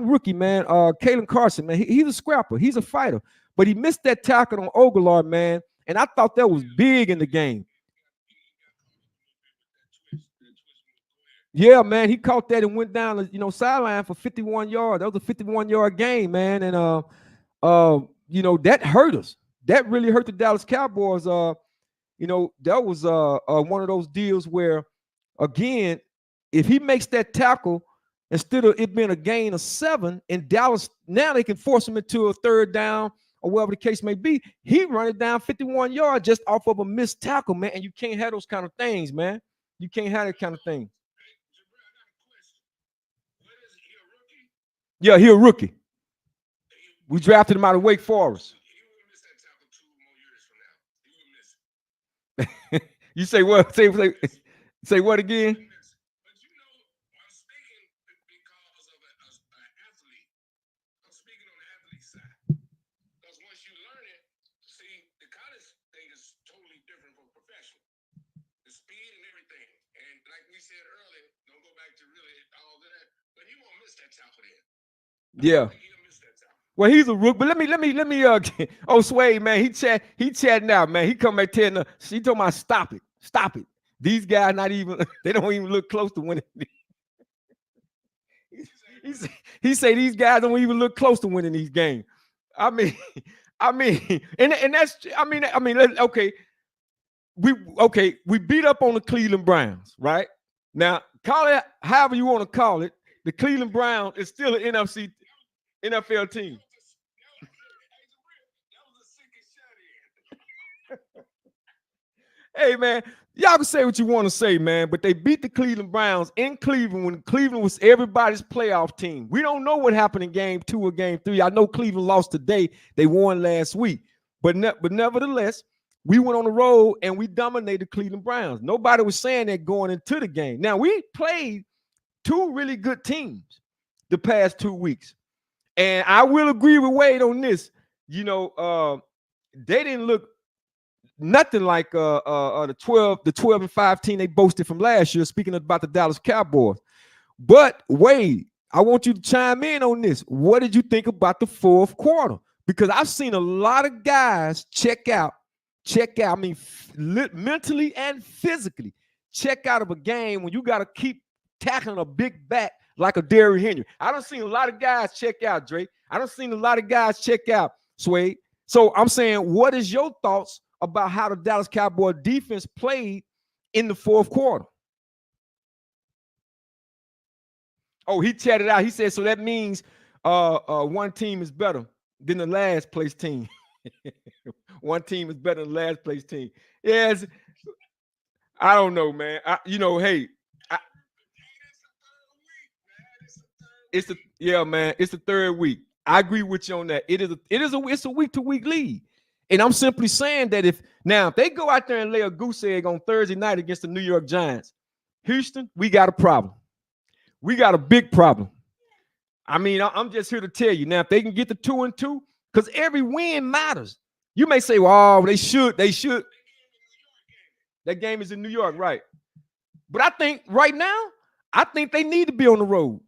rookie, man, Kalen Carson, man, he's a scrapper. He's a fighter. But he missed that tackle on Oglelar, man. And I thought that was big in the game. Yeah, man, he caught that and went down the, you know, sideline for 51 yards. That was a 51-yard game, man. And you know, that hurt us. That really hurt the Dallas Cowboys. You know, that was one of those deals where, again, if he makes that tackle, instead of it being a gain of 7, in Dallas, now they can force him into a 3rd down or whatever the case may be. He run it down 51 yards just off of a missed tackle, man. And you can't have those kind of things, man. You can't have that kind of thing. Yeah, he a rookie. We drafted him out of Wake Forest. You say what? Say what again? Yeah. Well, he's a rook, but let me oh Sway, man, he chatting out, man. He come back telling her, she told me, stop it. These guys not even, they don't even look close to winning. he say these guys don't even look close to winning these games. I mean, and that's okay. We beat up on the Cleveland Browns, right? Now, call it however you want to call it. The Cleveland Browns is still an NFL team. Hey, man, y'all can say what you want to say, man, but they beat the Cleveland Browns in Cleveland when Cleveland was everybody's playoff team. We don't know what happened in game 2 or game 3. I know Cleveland lost today. They won last week. But nevertheless, we went on the road and we dominated Cleveland Browns. Nobody was saying that going into the game. Now, we played 2 really good teams the past 2 weeks. And I will agree with Wade on this. You know, they didn't look nothing like the 12-5 team they boasted from last year, speaking about the Dallas Cowboys. But Wade, I want you to chime in on this. What did you think about the 4th quarter? Because I've seen a lot of guys check out, I mean, mentally and physically, check out of a game when you got to keep tackling a big back like a Derrick Henry. I don't seen a lot of guys check out, Drake. I don't seen a lot of guys check out, Sway. So I'm saying, what is your thoughts about how the Dallas Cowboy defense played in the 4th quarter? Oh, he chatted out. He said, so that means one team is better than the last place team. One team is better than the last place team. Yes. I don't know, man. Hey, it's the it's the 3rd week. I agree with you on that. It's a week-to-week league. And I'm simply saying that if they go out there and lay a goose egg on Thursday night against the New York Giants, Houston, we got a problem. We got a big problem. I mean, I'm just here to tell you now, if they can get the 2-2, because every win matters. You may say, well, they should. That game is in New York, right? But I think right now, I think they need to be on the road.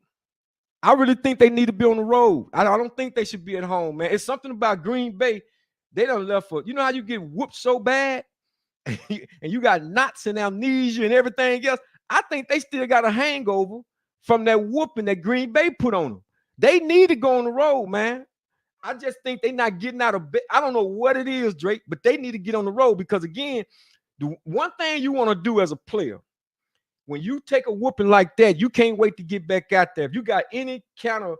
I really think they need to be on the road. I don't think they should be at home, man. It's something about Green Bay. They done left for, you know how you get whooped so bad and you got knots and amnesia and everything else? I think they still got a hangover from that whooping that Green Bay put on them. They need to go on the road, man. I just think they're not getting out of bed. I don't know what it is, Drake, but they need to get on the road because, again, the one thing you want to do as a player, when you take a whooping like that, you can't wait to get back out there. If you got any kind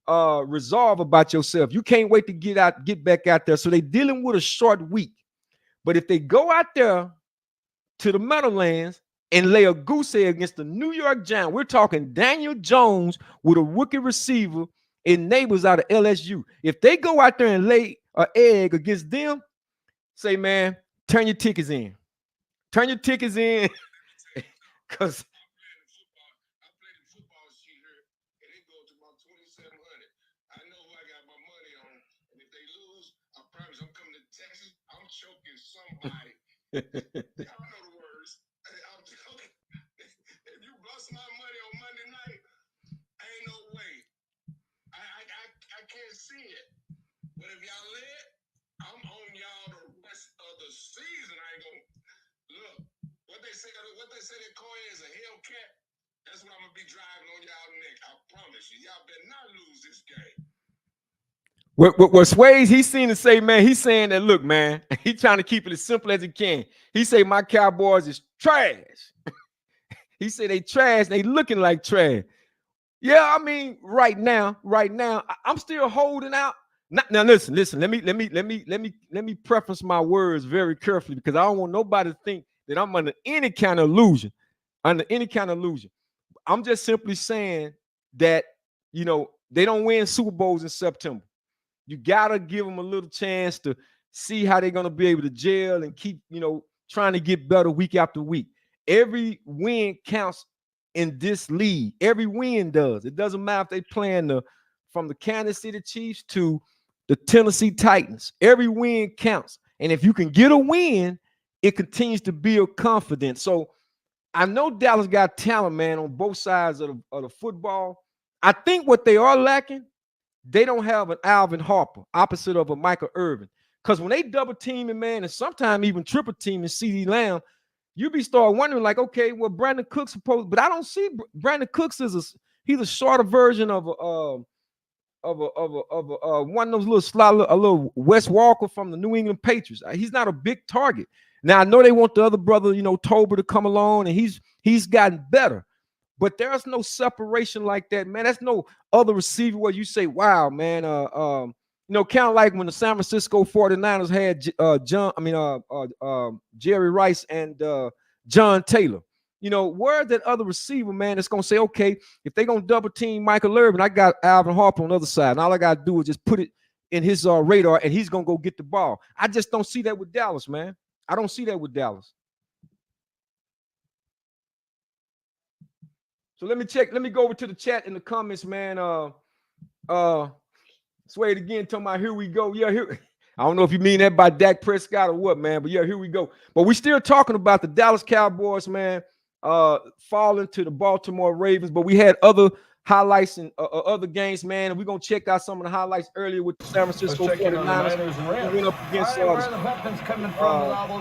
of resolve about yourself, you can't wait to get back out there. So they're dealing with a short week. But if they go out there to the Meadowlands and lay a goose egg against the New York Giants, we're talking Daniel Jones with a rookie receiver and neighbors out of LSU. If they go out there and lay an egg against them, say, man, turn your tickets in. Turn your tickets in. Because I played the football sheet here, and it goes to about 2,700. I know who I got my money on, and if they lose, I promise I'm coming to Texas. I'm choking somebody. Y'all know the words. I'm choking. If you bust my money on Monday night, ain't no way. I can't see it. But if y'all lit, I'm on y'all the rest of the season. I ain't gonna look. What they say that coin is a Hellcat. That's what I'm gonna be driving on y'all neck. I promise you. Y'all better not lose this game. What Swayze, he's seen to say, man, he's saying that, look, man, he's trying to keep it as simple as he can. He say my Cowboys is trash. He said they trash, they looking like trash. Yeah, I mean, right now, I'm still holding out. Now listen. Let me preface my words very carefully because I don't want nobody to think that I'm under any kind of illusion. I'm just simply saying that, you know, they don't win Super Bowls in September. You gotta give them a little chance to see how they're gonna be able to gel and keep, you know, trying to get better week after week. Every win counts in this league. Every win does. It doesn't matter if they playing from the Kansas City Chiefs to the Tennessee Titans. Every win counts. And if you can get a win, it continues to build confidence. So I know Dallas got talent, man, on both sides of the football. I think what they are lacking, they don't have an Alvin Harper opposite of a Michael Irvin. Because when they double teaming, man, and sometimes even triple teaming CeeDee Lamb, you be start wondering, like, okay, well, Brandon Cook's supposed, but I don't see Brandon Cooks he's a shorter version of one of those a little Wes Walker from the New England Patriots. He's not a big target. Now I know they want the other brother, you know, Tober, to come along, and he's gotten better, but there's no separation like that, man. That's no other receiver where you say, wow, man, you know, kind of like when the San Francisco 49ers had Jerry Rice and John Taylor. You know, where's that other receiver, man, that's going to say, okay, if they're going to double team Michael Irvin, I got Alvin Harper on the other side, and all I got to do is just put it in his radar, and he's going to go get the ball. I just don't see that with Dallas, man. I don't see that with Dallas. So let me check. Let me go over to the chat in the comments, man. Sway it again, talking about here we go. Yeah, here. I don't know if you mean that by Dak Prescott or what, man, but yeah, here we go. But we're still talking about the Dallas Cowboys, man, falling to the Baltimore Ravens. But we had other highlights and other games, man, and we're going to check out some of the highlights earlier with the San Francisco 49ers. We went up against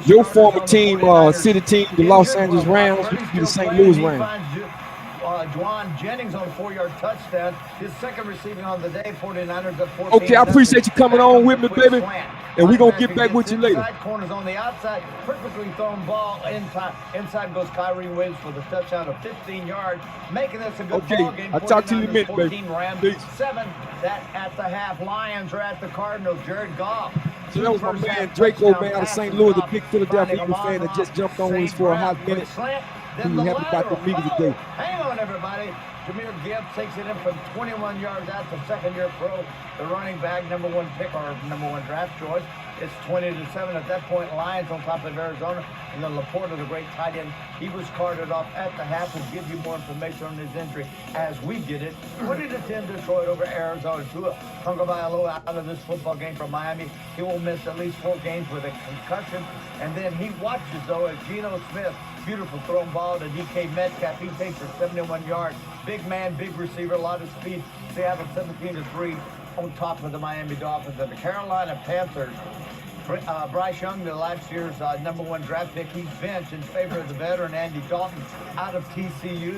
your former team, city team, the Los Angeles Rams, which be the St. Louis Rams. Juwan Jennings on a 4-yard touchdown. His second receiving on the day. 49ers at 14. Okay, I appreciate you coming on with me, baby. And we're going to get back with you later. Corners on the outside. Perfectly thrown ball inside goes Kyrie Williams for the touchdown of 15 yards, making this a good ball game. I'll talk to you in a minute, 14 baby. Rams, Peace. 7 that at the half. Lions are at the Cardinals. Jared Goff. So that was my man Draco, man, out of St. Louis, the big Philadelphia Eagles fan that just jumped on us for a hot minute. We're happy about the meeting today. Hang on on, everybody. Jameer Gibbs takes it in from 21 yards out to second-year pro. The running back, number one pick or number one draft choice. It's 20-7 at that point. Lions on top of Arizona. And then Laporta, the great tight end, he was carted off at the half. We'll give you more information on his injury as we get it. 20-10 Detroit over Arizona. Tua Tagovailoa out of this football game from Miami. He will miss at least 4 games with a concussion. And then he watches, though, as Geno Smith, beautiful thrown ball to DK Metcalf. He takes it 71 yards. Big man, big receiver, a lot of speed. Seattle 17-3 on top of the Miami Dolphins. And the Carolina Panthers, Bryce Young, the last year's number one draft pick, he's benched in favor of the veteran Andy Dalton out of TCU.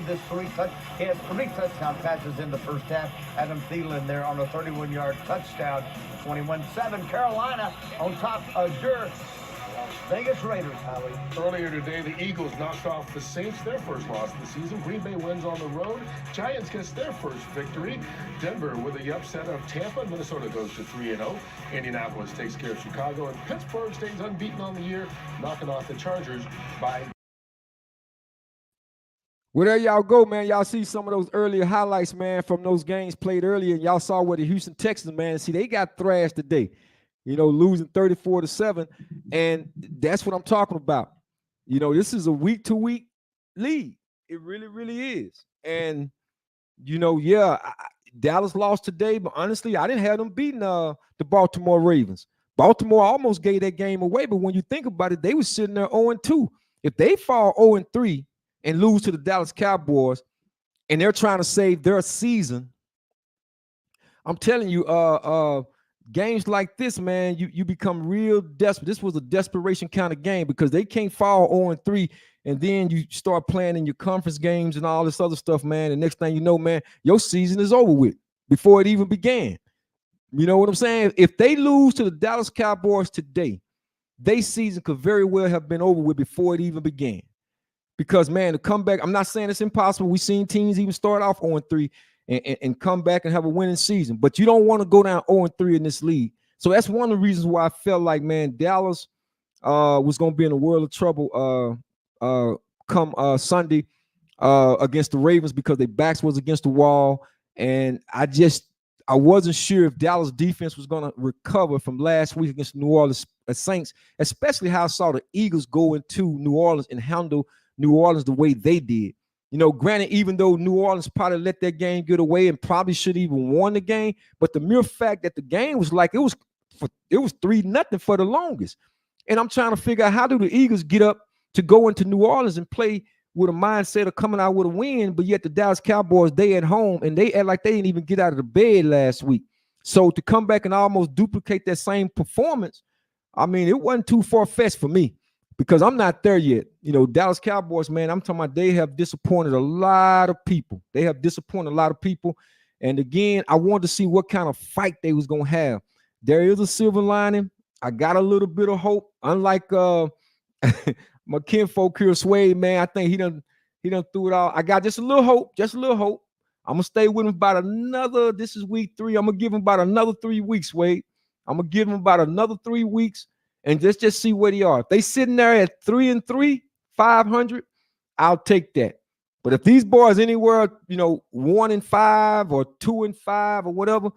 He has 3 touchdown passes in the first half. Adam Thielen there on a 31-yard touchdown. 21-7 Carolina on top of your Vegas Raiders, Howie. Earlier today, the Eagles knocked off the Saints, their first loss of the season. Green Bay wins on the road. Giants gets their first victory. Denver with the upset of Tampa. Minnesota goes to 3-0. Indianapolis takes care of Chicago. And Pittsburgh stays unbeaten on the year, knocking off the Chargers by... Well, there y'all go, man. Y'all see some of those earlier highlights, man, from those games played earlier. And y'all saw where the Houston Texans, man, see, they got thrashed today. You know, losing 34-7. And that's what I'm talking about. You know, this is a week-to-week league. It really, really is. And, you know, yeah, Dallas lost today, but honestly, I didn't have them beating the Baltimore Ravens. Baltimore almost gave that game away, but when you think about it, they were sitting there 0-2. If they fall 0-3 and lose to the Dallas Cowboys, and they're trying to save their season, I'm telling you, games like this, man, you become real desperate. This was a desperation kind of game because they can't fall 0-3, and then you start playing in your conference games and all this other stuff, man. And next thing you know, man, your season is over with before it even began. You know what I'm saying? If they lose to the Dallas Cowboys today, their season could very well have been over with before it even began. Because, man, to come back, I'm not saying it's impossible. We've seen teams even start off 0-3 and come back and have a winning season. But you don't want to go down 0-3 in this league. So that's one of the reasons why I felt like, man, Dallas was going to be in a world of trouble come Sunday against the Ravens because their backs was against the wall. And I wasn't sure if Dallas defense was going to recover from last week against New Orleans Saints, especially how I saw the Eagles go into New Orleans and handle New Orleans the way they did. You know, granted, even though New Orleans probably let that game get away and probably should even won the game, but the mere fact that the game was like it was 3-0 for the longest. And I'm trying to figure out, how do the Eagles get up to go into New Orleans and play with a mindset of coming out with a win, but yet the Dallas Cowboys, they at home and they act like they didn't even get out of the bed last week. So to come back and almost duplicate that same performance, I mean, it wasn't too far-fetched for me because I'm not there yet. You know, Dallas Cowboys, man, I'm talking about they have disappointed a lot of people. They have disappointed a lot of people. And again, I wanted to see what kind of fight they was going to have. There is a silver lining. I got a little bit of hope. Unlike my kinfolk here, Sway, man, I think he done threw it all. I got just a little hope, I'm going to stay with him about another, this is week 3. I'm going to give him about another 3 weeks, Wade. I'm going to give him about another 3 weeks and just see where they are. If they sitting there at 3-3, 500, I'll take that. But if these boys anywhere, 1-5 or 2-5 or whatever,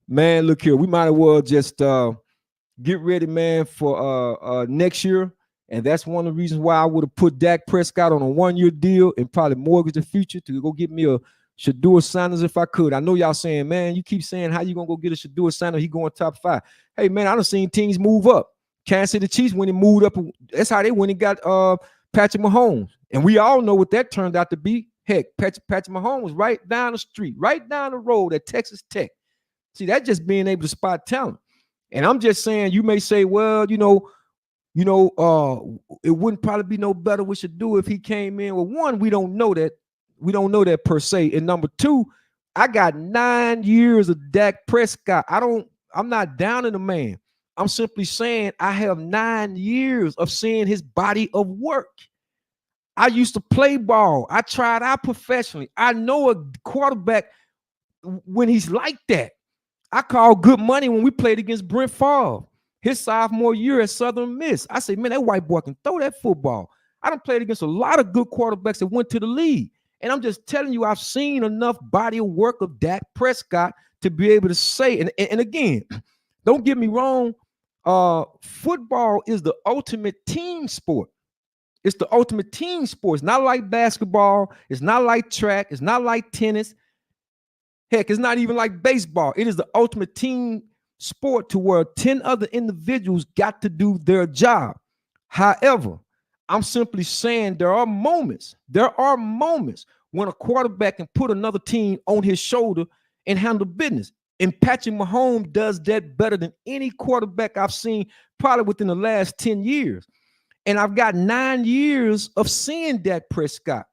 man, look here, we might as well just get ready, man, for next year. And that's one of the reasons why I would have put Dak Prescott on a 1-year deal and probably mortgage the future to go get me a Shedeur Sanders if I could. I know y'all saying, man, you keep saying how you going to go get a Shedeur Sanders? He going top 5. Hey, man, I done seen teams move up. Kansas City Chiefs, when he moved up, that's how they went and got Patrick Mahomes. And we all know what that turned out to be. Heck, Patrick Mahomes was right down the street, right down the road at Texas Tech. See, that's just being able to spot talent. And I'm just saying, you may say, well, it wouldn't probably be no better we should do if he came in. Well, one, we don't know that. We don't know that per se. And number 2, I got 9 years of Dak Prescott. I'm not down in the man. I'm simply saying I have 9 years of seeing his body of work. I used to play ball. I tried out professionally. I know a quarterback when he's like that. I called good money when we played against Brent Favre his sophomore year at Southern Miss. I said, man, that white boy can throw that football. I done played against a lot of good quarterbacks that went to the league. And I'm just telling you, I've seen enough body of work of Dak Prescott to be able to say, and again, don't get me wrong, football is the ultimate team sport. It's the ultimate team sport. It's not like basketball. It's not like track. It's not like tennis. Heck, it's not even like baseball. It is the ultimate team sport to where 10 other individuals got to do their job. However, I'm simply saying there are moments when a quarterback can put another team on his shoulder and handle business. And Patrick Mahomes does that better than any quarterback I've seen probably within the last 10 years. And I've got 9 years of seeing Dak Prescott.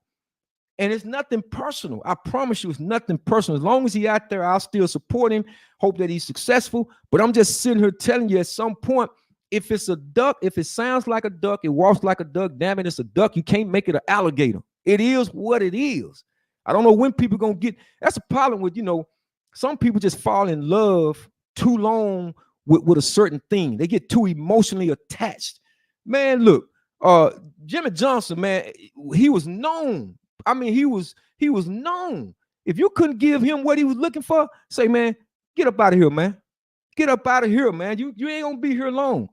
And it's nothing personal. I promise you, it's nothing personal. As long as he's out there, I'll still support him, hope that he's successful. But I'm just sitting here telling you at some point, if it's a duck, if it sounds like a duck, it walks like a duck, damn it, it's a duck. You can't make it an alligator. It is what it is. I don't know when people are going to get, that's a problem with, some people just fall in love too long with a certain thing. They get too emotionally attached. Man, look, Jimmy Johnson, man, he was known. I mean, he was known. If you couldn't give him what he was looking for, say, man, get up out of here, man. Get up out of here, man. You ain't gonna be here long.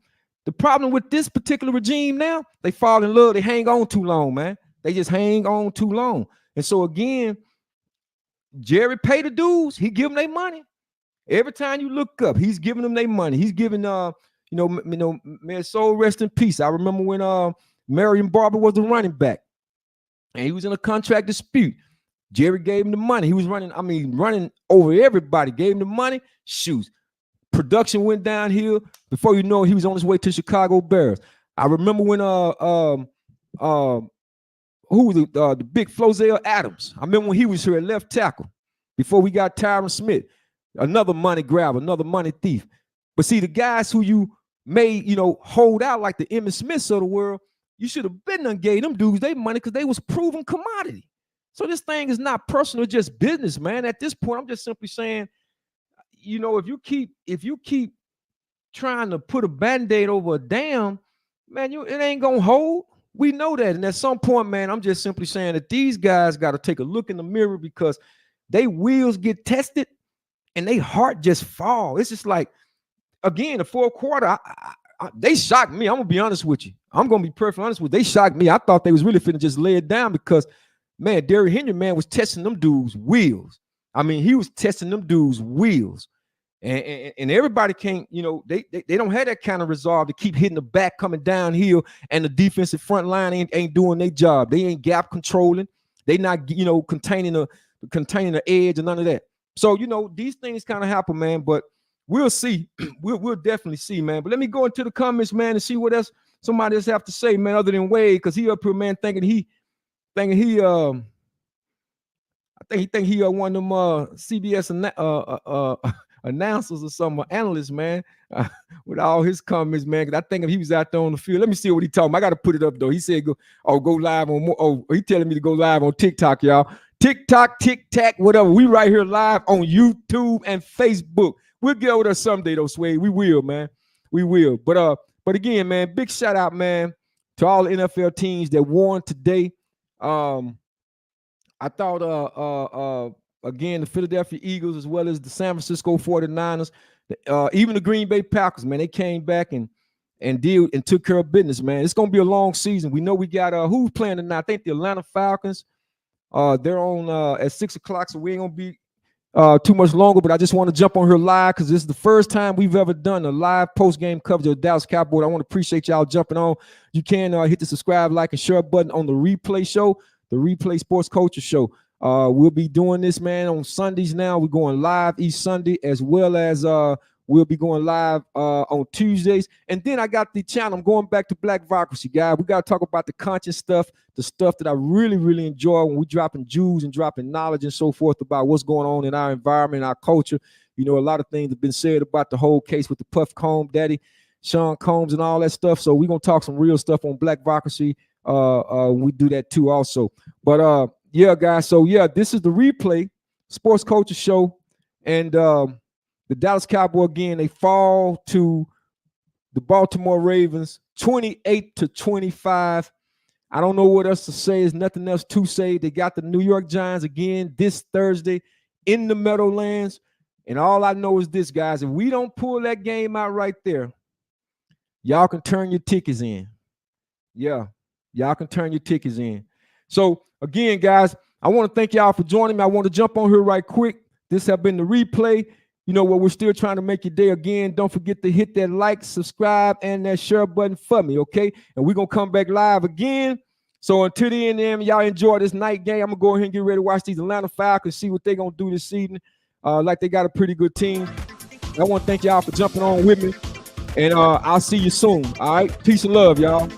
The problem with this particular regime now, they fall in love, they hang on too long, man. They just hang on too long. And so again, Jerry pay the dues, he give them their money. Every time you look up, he's giving them their money. He's giving may his soul rest in peace. I remember when Marion Barber was the running back. And he was in a contract dispute. Jerry gave him the money. He was running over everybody, gave him the money. Shoot. Production went downhill. Before you know it, he was on his way to Chicago Bears. I remember when who was the big Flozell Adams. I remember when he was here at left tackle before we got Tyron Smith. Another money grabber, another money thief. But see, the guys who you may, hold out like the Emmitt Smiths of the world, you should have been done gave them dudes their money because they was proven commodity. So this thing is not personal, it's just business, man. At this point, I'm just simply saying, if you keep trying to put a Band-Aid over a dam, man, it ain't gonna hold. We know that. And at some point, man, I'm just simply saying that these guys got to take a look in the mirror because they wheels get tested and they heart just fall. It's just like, again, the fourth quarter, they shocked me. I'm gonna be honest with you. I'm gonna be perfectly honest with you. They shocked me. I thought they was really finna just lay it down because, man, Derrick Henry, man, was testing them dudes' wheels. I mean, he was testing them dudes' wheels, and everybody can't. They don't have that kind of resolve to keep hitting the back coming downhill, and the defensive front line ain't doing their job. They ain't gap controlling. They not containing the edge and none of that. So these things kind of happen, man. But we'll see. We'll definitely see, man. But let me go into the comments, man, and see what else somebody else have to say, man, other than Wade, because he up here, man, thinking he one of them CBS announcers or some analysts, man, with all his comments, man. Because I think if he was out there on the field, let me see what he talking about. I got to put it up though. He said go live on more. Oh, he telling me to go live on TikTok, y'all. TikTok, tic-tac, whatever. We right here live on YouTube and Facebook. We'll get over there someday, though, Sway. We will, man. We will. But again, man, big shout out, man, to all the NFL teams that won today. I thought, again, the Philadelphia Eagles as well as the San Francisco 49ers, even the Green Bay Packers, man, they came back and took care of business, man. It's gonna be a long season. We know we got who's playing tonight? I think the Atlanta Falcons. They're on at 6 o'clock, so we ain't gonna be too much longer, but I just want to jump on here live because this is the first time we've ever done a live post-game coverage of the Dallas Cowboys. I want to appreciate y'all jumping on. You can hit the subscribe, like, and share button on the replay show, the Replay Sports Culture Show. We'll be doing this, man, on Sundays now. We're going live each Sunday, as well as we'll be going live on Tuesdays. And then I got the channel. I'm going back to Blackvocracy, guys. We got to talk about the conscious stuff, the stuff that I really, really enjoy when we dropping jewels and dropping knowledge and so forth about what's going on in our environment, our culture. A lot of things have been said about the whole case with the Puff Combs, Daddy, Sean Combs, and all that stuff. So we're going to talk some real stuff on Blackvocracy. We do that too also. But yeah, guys. So yeah, this is the Replay Sports Culture Show. And the Dallas Cowboys, again, they fall to the Baltimore Ravens 28-25. I don't know what else to say. There's nothing else to say. They got the New York Giants again this Thursday in the Meadowlands. And all I know is this, guys. If we don't pull that game out right there, y'all can turn your tickets in. Yeah, y'all can turn your tickets in. So, again, guys, I want to thank y'all for joining me. I want to jump on here right quick. This has been the replay. You know what? We're still trying to make your day again. Don't forget to hit that like, subscribe, and that share button for me, okay? And we're going to come back live again. So until the end, y'all enjoy this night game. I'm going to go ahead and get ready to watch these Atlanta Falcons, see what they're going to do this season. Like they got a pretty good team. I want to thank y'all for jumping on with me. And I'll see you soon, all right? Peace and love, y'all.